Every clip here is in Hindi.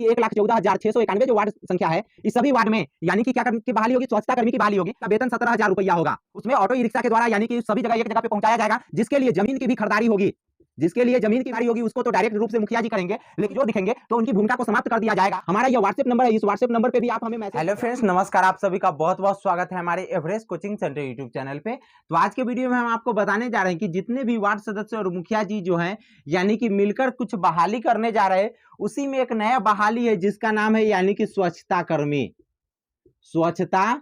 1,14,691 जो वार्ड संख्या है, इस सभी वार्ड में यानी कि क्या की बहाली होगी, स्वच्छता कर्मी की बहाली होगी। का वेतन 17,000 रुपया होगा। उसमें ऑटो ई रिक्शा के द्वारा यानी कि सभी जगह एक जगह पे पहुंचाया जाएगा, जिसके लिए जमीन की भी खरीदारी होगी। जिसके लिए जमीन की खरीदारी होगी उसको तो डायरेक्ट रूप से मुखिया जी करेंगे, लेकिन जो दिखेंगे तो उनकी भूमिका को समाप्त कर दिया जाएगा। हमारा ये व्हाट्सएप नंबर है, इस व्हाट्सएप नंबर पे भी आप हमें मैसेज। हेलो फ्रेंड्स, नमस्कार, आप सभी का बहुत बहुत स्वागत है हमारे Everest coaching centre YouTube channel पे। तो आज के वीडियो में हम आपको बताने जा रहे हैं कि जितने भी वार्ड सदस्य और मुखिया जी जो हैं यानी कि मिलकर कुछ बहाली करने जा रहे हैं, उसी में एक नया बहाली है जिसका नाम है यानी कि स्वच्छता कर्मी। स्वच्छता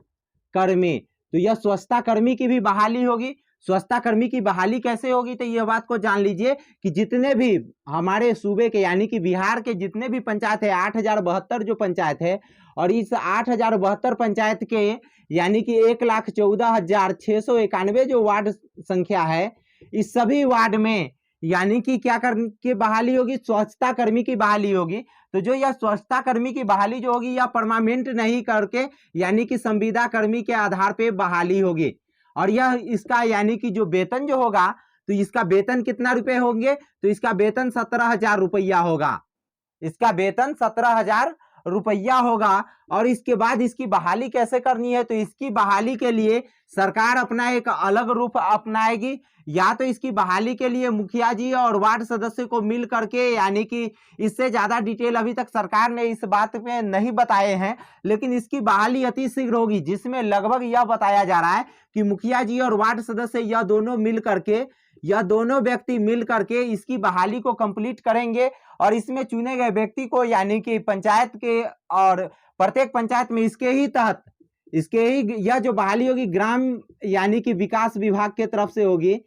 कर्मी, तो यह स्वच्छता कर्मी की भी बहाली होगी। स्वच्छता कर्मी की बहाली कैसे होगी, तो यह बात को जान लीजिए कि जितने भी हमारे सूबे के यानी कि बिहार के जितने भी पंचायत है, 8,072 जो पंचायत है, और इस 8,072 पंचायत के यानी कि 1,14,691 जो वार्ड संख्या है, इस सभी वार्ड में यानी कि क्या करके बहाली होगी, स्वच्छता कर्मी की बहाली होगी। तो जो यह स्वच्छता कर्मी की बहाली जो होगी, यह परमानेंट नहीं करके यानी कि संविदा कर्मी के आधार पे बहाली होगी। और यह इसका यानी कि जो वेतन जो होगा, तो इसका वेतन कितना रुपए होंगे, तो इसका वेतन 17,000 रुपया होगा। इसका वेतन 17,000 रुपया होगा। और इसके बाद इसकी बहाली कैसे करनी है, तो इसकी बहाली के लिए सरकार अपना एक अलग रूप अपनाएगी। या तो इसकी बहाली के लिए मुखिया जी और वार्ड सदस्य को मिल करके यानी कि इससे ज्यादा डिटेल अभी तक सरकार ने इस बात में नहीं बताए हैं, लेकिन इसकी बहाली अति शीघ्र होगी, जिसमें लगभग यह बताया जा रहा है कि मुखिया जी और वार्ड सदस्य यह दोनों मिल करके, यह दोनों व्यक्ति मिल करके इसकी बहाली को कंप्लीट करेंगे। और इसमें चुने गए व्यक्ति को यानी कि पंचायत के और प्रत्येक पंचायत में इसके ही यह जो बहाली होगी ग्राम यानी कि विकास विभाग के तरफ से होगी,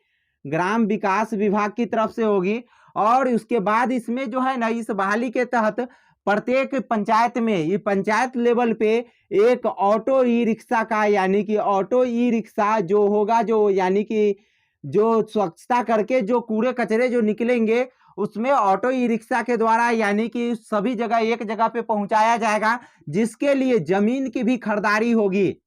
ग्राम विकास विभाग की तरफ से होगी। और उसके बाद इसमें जो है ना, इस बहाली के तहत प्रत्येक पंचायत में, ये पंचायत लेवल पे एक ऑटो ई रिक्शा का यानी कि ऑटो ई रिक्शा जो होगा, जो यानी कि जो स्वच्छता करके जो कूड़े कचरे जो निकलेंगे, उसमें ऑटो ई रिक्शा के द्वारा यानी कि सभी जगह एक जगह पे पहुंचाया जाएगा, जिसके लिए जमीन की भी खरीदारी होगी।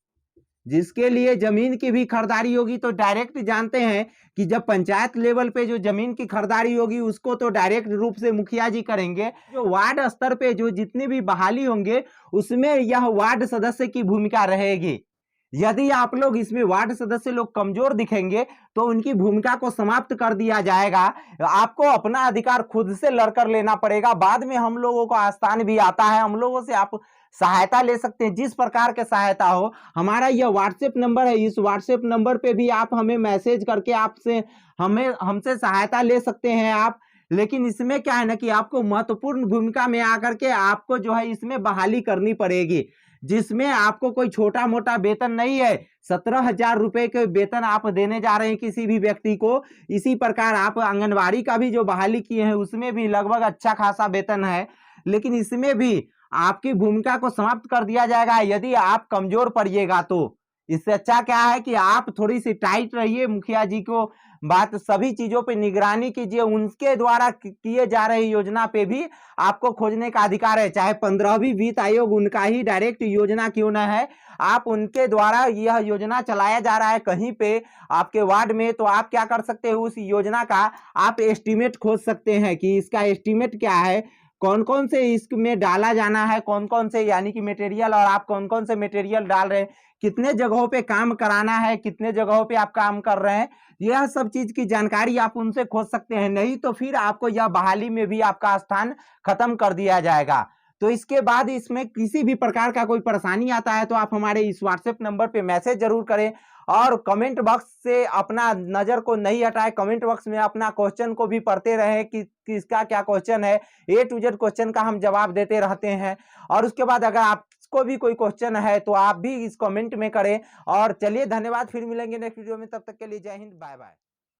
जिसके लिए जमीन की भी खरीदारी होगी। तो डायरेक्ट जानते हैं कि जब पंचायत लेवल पे जो जमीन की खरीदारी होगी, उसको तो डायरेक्ट रूप से मुखिया जी करेंगे। जो वार्ड स्तर पे जो जितनी भी बहाली होंगे, उसमें यह वार्ड सदस्य की भूमिका रहेगी। यदि आप लोग इसमें वार्ड सदस्य लोग कमजोर दिखेंगे, तो उनकी भूमिका को समाप्त कर दिया जाएगा। आपको अपना अधिकार खुद से लड़कर लेना पड़ेगा। बाद में हम लोगों को आस्थान भी आता है, हम लोगों से आप सहायता ले सकते हैं, जिस प्रकार के सहायता हो। हमारा यह व्हाट्सएप नंबर है, इस व्हाट्सएप नंबर पे भी आप हमें मैसेज करके आपसे हमसे सहायता ले सकते हैं आप। लेकिन इसमें क्या है ना कि आपको महत्वपूर्ण भूमिका में आकर के आपको जो है इसमें बहाली करनी पड़ेगी, जिसमें आपको कोई छोटा मोटा वेतन नहीं है। 17,000 रुपए के वेतन आप देने जा रहे हैं किसी भी व्यक्ति को। इसी प्रकार आप आंगनबाड़ी का भी जो बहाली किए हैं, उसमें भी लगभग अच्छा खासा वेतन है, लेकिन इसमें भी आपकी भूमिका को समाप्त कर दिया जाएगा यदि आप कमजोर पड़िएगा। तो इससे अच्छा क्या है कि आप थोड़ी सी टाइट रहिए, मुखिया जी को बात सभी चीजों पे निगरानी कीजिए। उनके द्वारा किए जा रहे योजना पे भी आपको खोजने का अधिकार है, चाहे 15वीं वित्त आयोग उनका ही डायरेक्ट योजना क्यों ना है, आप उनके द्वारा यह योजना चलाया जा रहा है कहीं पे आपके वार्ड में, तो आप क्या कर सकते हैं, उस योजना का आप एस्टीमेट खोज सकते हैं कि इसका एस्टीमेट क्या है, कौन कौन से इसमें डाला जाना है, कौन कौन से यानी कि मटेरियल, और आप कौन कौन से मटेरियल डाल रहे हैं, कितने जगहों पे काम कराना है, कितने जगहों पे आप काम कर रहे हैं, यह सब चीज की जानकारी आप उनसे खोज सकते हैं। नहीं तो फिर आपको यह बहाली में भी आपका स्थान खत्म कर दिया जाएगा। तो इसके बाद इसमें किसी भी प्रकार का कोई परेशानी आता है, तो आप हमारे इस व्हाट्सएप नंबर पे मैसेज जरूर करें, और कमेंट बॉक्स से अपना नजर को नहीं हटाए, कमेंट बॉक्स में अपना क्वेश्चन को भी पढ़ते रहे कि किसका क्या क्वेश्चन है। A to Z क्वेश्चन का हम जवाब देते रहते हैं। और उसके बाद अगर आपको भी कोई क्वेश्चन है, तो आप भी इस कमेंट में करें। और चलिए, धन्यवाद, फिर मिलेंगे नेक्स्ट वीडियो में, तब तक के लिए जय हिंद, बाय बाय।